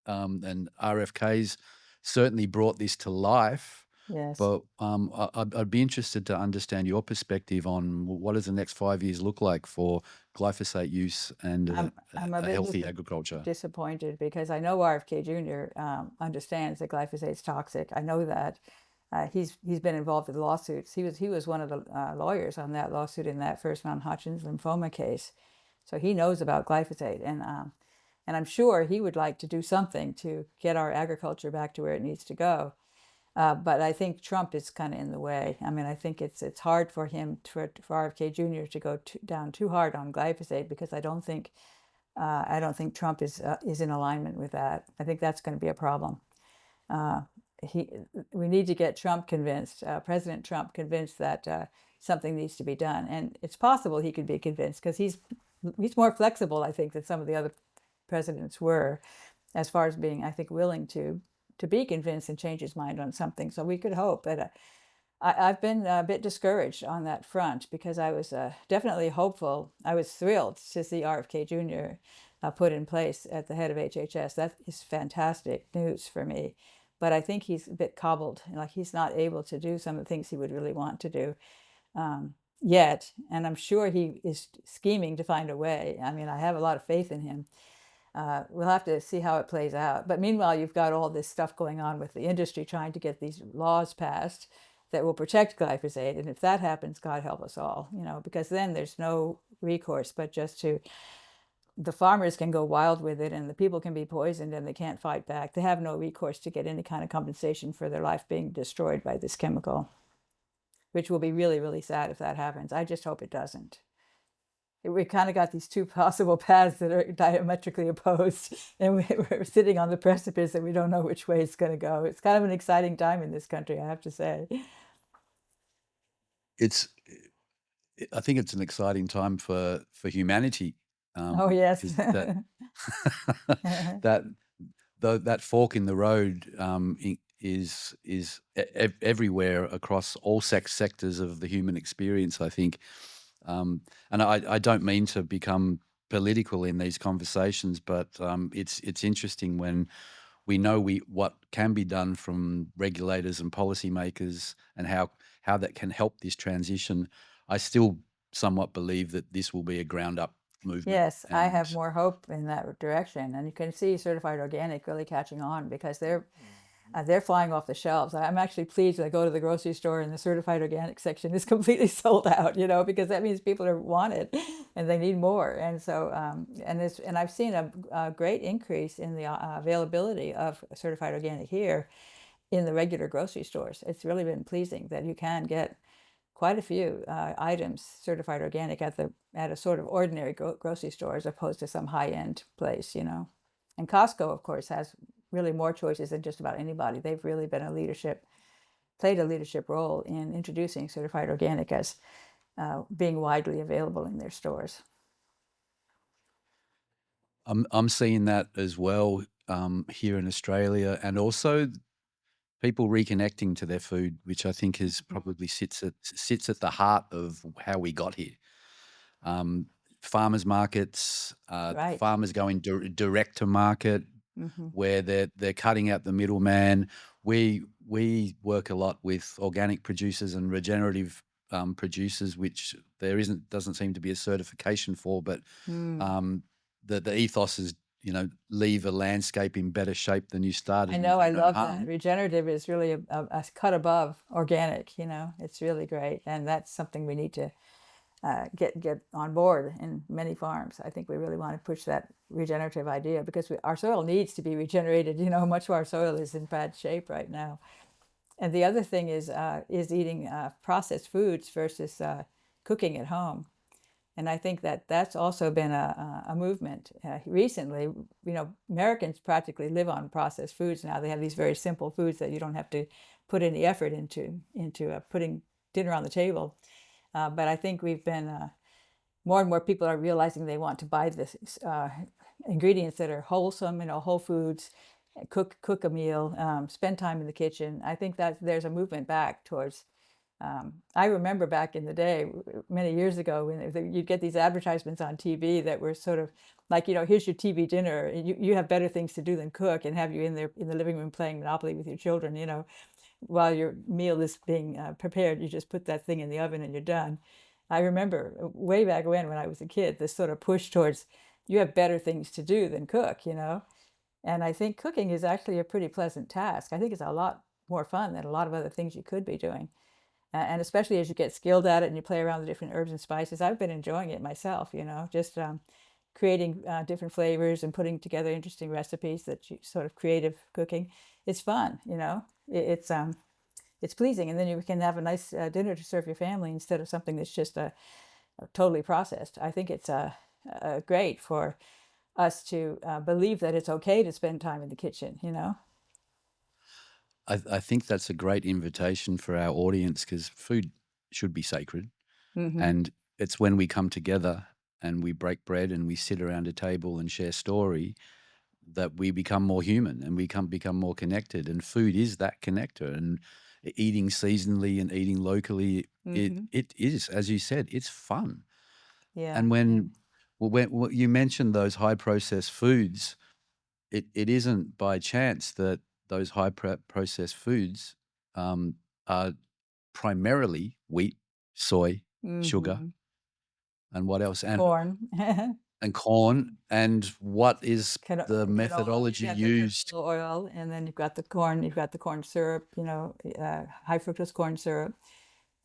RFK's certainly brought this to life. Yes. But I'd be interested to understand your perspective on what does the next 5 years look like for glyphosate use and I'm a a bit healthy agriculture. disappointed because I know RFK Jr. Understands that glyphosate's toxic. I know that. He's been involved with lawsuits. He was one of the lawyers on that lawsuit in that first non-Hodgkin's lymphoma case, so he knows about glyphosate, and I'm sure he would like to do something to get our agriculture back to where it needs to go. But I think Trump is kind of in the way. I mean, I think it's hard for him for RFK Jr. to go down too hard on glyphosate because I don't think Trump is in alignment with that. I think that's going to be a problem. Uh, he we need to get Trump convinced, President Trump convinced that something needs to be done, and it's possible he could be convinced because he's more flexible, I think, than some of the other presidents were, as far as being, I think, willing to be convinced and change his mind on something. So we could hope. But I've been a bit discouraged on that front because I was definitely hopeful. I was thrilled to see RFK Jr. Put in place at the head of HHS. That is fantastic news for me. But I think he's a bit cobbled, like he's not able to do some of the things he would really want to do yet. And I'm sure he is scheming to find a way. I mean, I have a lot of faith in him. We'll have to see how it plays out. But meanwhile, you've got all this stuff going on with the industry trying to get these laws passed that will protect glyphosate. And if that happens, God help us all, because then there's no recourse but just to the farmers can go wild with it and the people can be poisoned and they can't fight back. They have no recourse to get any kind of compensation for their life being destroyed by this chemical, which will be really, really sad if that happens. I just hope it doesn't. We kind of got these two possible paths that are diametrically opposed, and we're sitting on the precipice and we don't know which way it's going to go. It's kind of an exciting time in this country, I have to say. It's I think it's an exciting time for humanity, Oh, yes. because that that fork in the road is everywhere across all sectors of the human experience, I think. And I don't mean to become political in these conversations, but it's interesting when we know what can be done from regulators and policymakers and how that can help this transition. I still somewhat believe that this will be a ground up movement. Yes, I have more hope in that direction. And you can see certified organic really catching on because they're flying off the shelves. I'm actually pleased when I go to the grocery store and the certified organic section is completely sold out, because that means people are want it and they need more. And so, and I've seen a great increase in the availability of certified organic here in the regular grocery stores. It's really been pleasing that you can get quite a few items certified organic at a sort of ordinary grocery store as opposed to some high-end place. And Costco, of course, has really more choices than just about anybody. They've really been played a leadership role in introducing certified organic as being widely available in their stores. I'm seeing that as well here in Australia, and also people reconnecting to their food, which I think is Mhm. probably sits at the heart of how we got here. Um, Farmers markets, Right. farmers going direct to market, Mhm. where they're cutting out the middleman. We work a lot with organic producers and regenerative producers, which doesn't seem to be a certification for, but Mm. um, the ethos is, leave a landscape in better shape than you I started and know, do I no love that. harm. Regenerative is really a cut above organic, it's really great. And that's something we need to get on board in many farms. I think we really want to push that regenerative idea because our soil needs to be regenerated. Much of our soil is in bad shape right now. And the other thing is eating processed foods versus cooking at home. And I think that that's also been a movement recently. Americans practically live on processed foods now. They have these very simple foods that you don't have to put any effort into putting dinner on the table. But I think we've been more and more people are realizing they want to buy this ingredients that are wholesome, whole foods, cook a meal, spend time in the kitchen. I think that there's a movement back towards. I remember back in the day, many years ago, when you'd get these advertisements on TV that were sort of like, here's your TV dinner. You have better things to do than cook, and have you in there in the living room playing Monopoly with your children, while your meal is being prepared. You just put that thing in the oven and you're done. I remember way back when I was a kid, this sort of push towards you have better things to do than cook. And I think cooking is actually a pretty pleasant task. I think it's a lot more fun than a lot of other things you could be doing. And especially as you get skilled at it and you play around with different herbs and spices, I've been enjoying it myself, just creating different flavors and putting together interesting recipes sort of creative cooking. It's fun. It's pleasing, and then you can have a nice dinner to serve your family instead of something that's just totally processed. I think it's great for us to believe that it's okay to spend time in the kitchen. I think that's a great invitation for our audience, because food should be sacred. Hmm. And it's when we come together and we break bread and we sit around a table and share story that we become more human and we become more connected. And food is that connector. And eating seasonally and eating locally, Hmm. it is, as you said, it's fun. Yeah, And yeah. when you mentioned those high processed foods, it isn't by chance that those processed foods are primarily wheat, soy, sugar, Hmm. and what else? Corn. And corn. And what is the Canola, you methodology got the used? canola oil, and then you've got the corn syrup, high fructose corn syrup,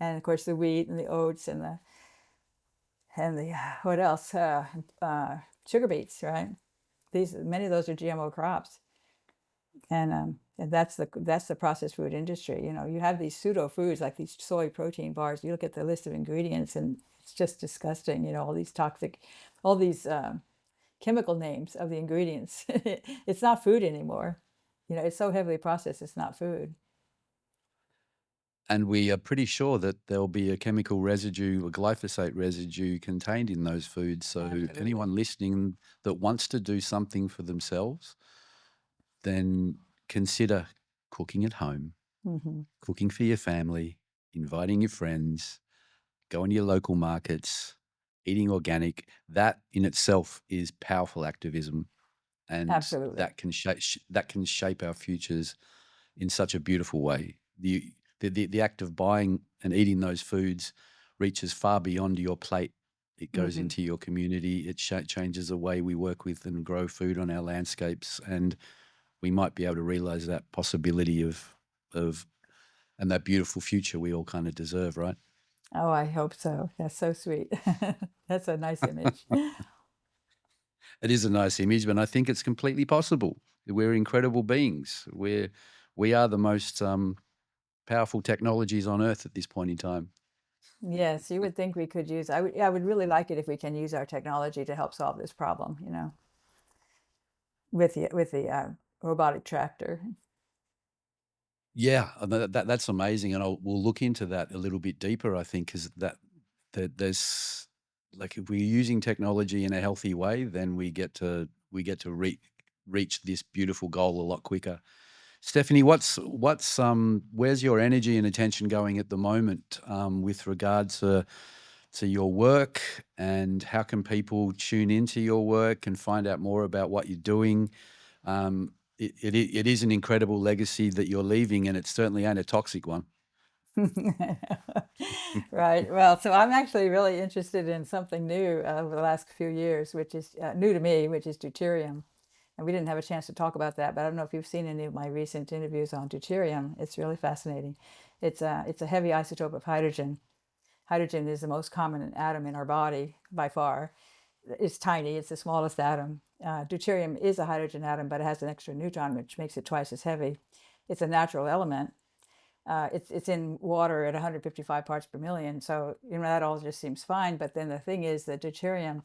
and of course the wheat and the oats and the what else? Sugar beets, right? Many of those are GMO crops, and that's the processed food industry. You have these pseudo foods like these soy protein bars. You look at the list of ingredients, and it's just disgusting. All these toxic, all these chemical names of the ingredients. It's not food anymore. It's so heavily processed. It's not food. And we are pretty sure that there'll be a chemical residue, a glyphosate residue contained in those foods. So Absolutely. anyone listening that wants to do something for themselves, then consider cooking at home, Hmm. cooking for your family, inviting your friends, going to your local markets, eating organic. That in itself is powerful activism, and Absolutely. that can shape our futures in such a beautiful way. The act of buying and eating those foods reaches far beyond your plate. It goes Hmm. into your community. It changes the way we work with and grow food on our landscapes, and we might be able to realize that possibility of and that beautiful future we all kind of deserve, right? Oh, I hope so. That's so sweet. That's a nice image. It is a nice image, but I think it's completely possible. We're incredible beings. We are the most powerful technologies on Earth at this point in time. Yes, you would think we could use. I would really like it if we can use our technology to help solve this problem. With the robotic tractor. Yeah, that's amazing, and we'll look into that a little bit deeper. I think because that there's like if we're using technology in a healthy way, then we get to reach this beautiful goal a lot quicker. Stephanie, where's your energy and attention going at the moment with regard to your work, and how can people tune into your work and find out more about what you're doing? It is an incredible legacy that you're leaving, and it certainly ain't a toxic one. Right. Well, so I'm actually really interested in something new over the last few years, which is new to me, which is deuterium. And we didn't have a chance to talk about that, but I don't know if you've seen any of my recent interviews on deuterium. It's really fascinating. It's a heavy isotope of hydrogen. Hydrogen is the most common atom in our body by far. It's tiny. It's the smallest atom. Deuterium is a hydrogen atom, but it has an extra neutron, which makes it twice as heavy. It's a natural element. It's in water at 155 parts per million. So, that all just seems fine. But then the thing is that deuterium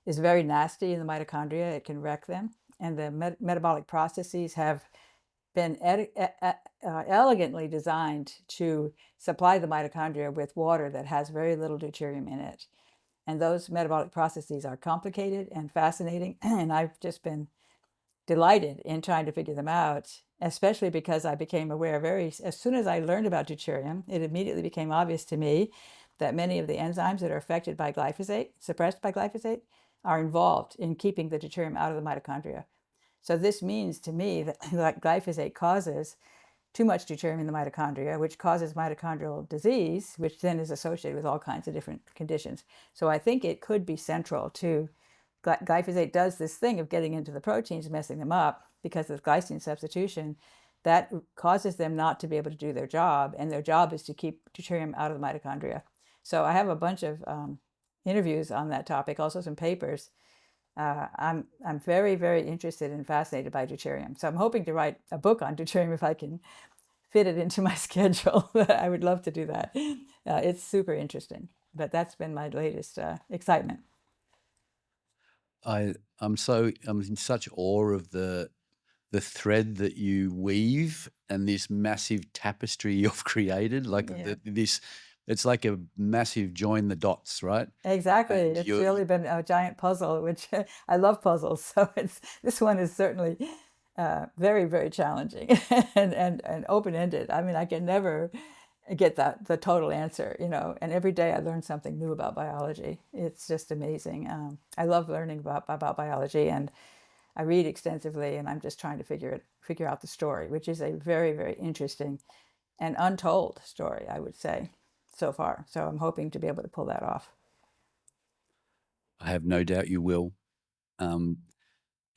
is very nasty in the mitochondria. It can wreck them. And the metabolic processes have been elegantly designed to supply the mitochondria with water that has very little deuterium in it. And those metabolic processes are complicated and fascinating. And I've just been delighted in trying to figure them out, especially because I became aware as soon as I learned about deuterium, it immediately became obvious to me that many of the enzymes that are affected by glyphosate, suppressed by glyphosate, are involved in keeping the deuterium out of the mitochondria. So this means to me that glyphosate causes too much deuterium in the mitochondria, which causes mitochondrial disease, which then is associated with all kinds of different conditions. So I think it could be central to glyphosate does this thing of getting into the proteins, messing them up because of glycine substitution. That causes them not to be able to do their job, and their job is to keep deuterium out of the mitochondria. So I have a bunch of interviews on that topic, also some papers. I'm very, very interested and fascinated by deuterium. So I'm hoping to write a book on deuterium if I can fit it into my schedule. I would love to do that. It's super interesting. But that's been my latest excitement. I'm in such awe of the thread that you weave and this massive tapestry you've created. Like Yeah. it's like a massive join the dots, right? Exactly. And It's really been a giant puzzle, which I love puzzles. So this one is certainly very, very challenging and open-ended. I mean, I can never get the total answer, and every day I learn something new about biology. It's just amazing. I love learning about biology, and I read extensively, and I'm just trying to figure out the story, which is a very, very interesting and untold story, I would say, so far. So I'm hoping to be able to pull that off. I have no doubt you will. Um,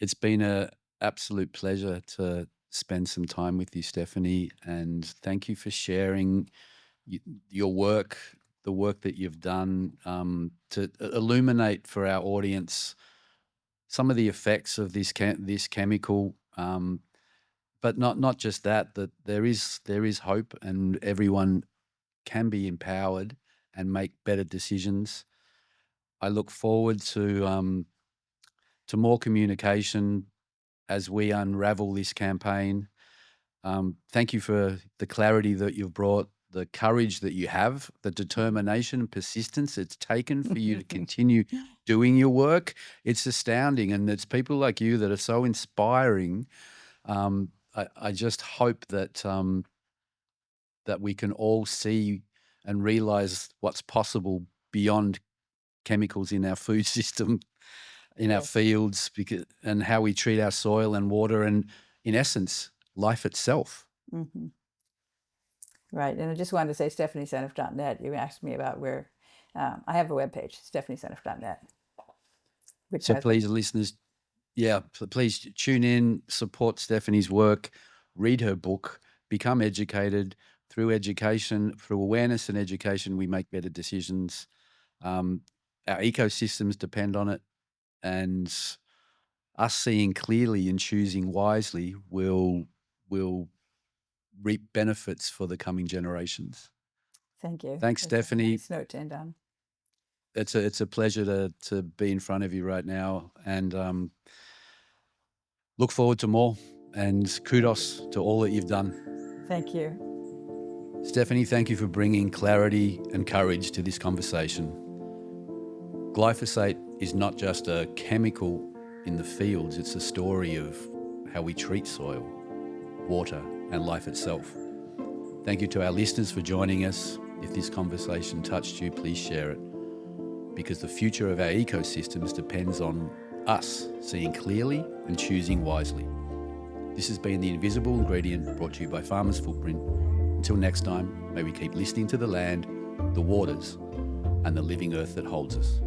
it's been a absolute pleasure to spend some time with you, Stephanie, and thank you for sharing your work, the work that you've done to illuminate for our audience some of the effects of this chemical. But not just that. That there is hope, and everyone can be empowered and make better decisions. I look forward to more communication as we unravel this campaign. Thank you for the clarity that you've brought, the courage that you have, the determination and persistence it's taken for you to continue doing your work. It's astounding. And it's people like you that are so inspiring. I just hope that we can all see and realize what's possible beyond chemicals in our food system, in our Yes. fields, and how we treat our soil and water, and in essence, life itself. Hmm. Right. And I just wanted to say StephanieSeneff.net. You asked me about where I have a webpage, StephanieSeneff.net, which So has please, listeners, please tune in, support Stephanie's work, read her book, become educated. Through education, through awareness and education, we make better decisions. Our ecosystems depend on it, and us seeing clearly and choosing wisely will reap benefits for the coming generations. Thank you. Thanks, That's a Stephanie. nice note to end on. It's a pleasure to be in front of you right now, and look forward to more. And kudos to all that you've done. Thank you. Stephanie, thank you for bringing clarity and courage to this conversation. Glyphosate is not just a chemical in the fields, it's a story of how we treat soil, water, and life itself. Thank you to our listeners for joining us. If this conversation touched you, please share it, because the future of our ecosystems depends on us seeing clearly and choosing wisely. This has been The Invisible Ingredient, brought to you by Farmer's Footprint. Until next time, may we keep listening to the land, the waters, and the living earth that holds us.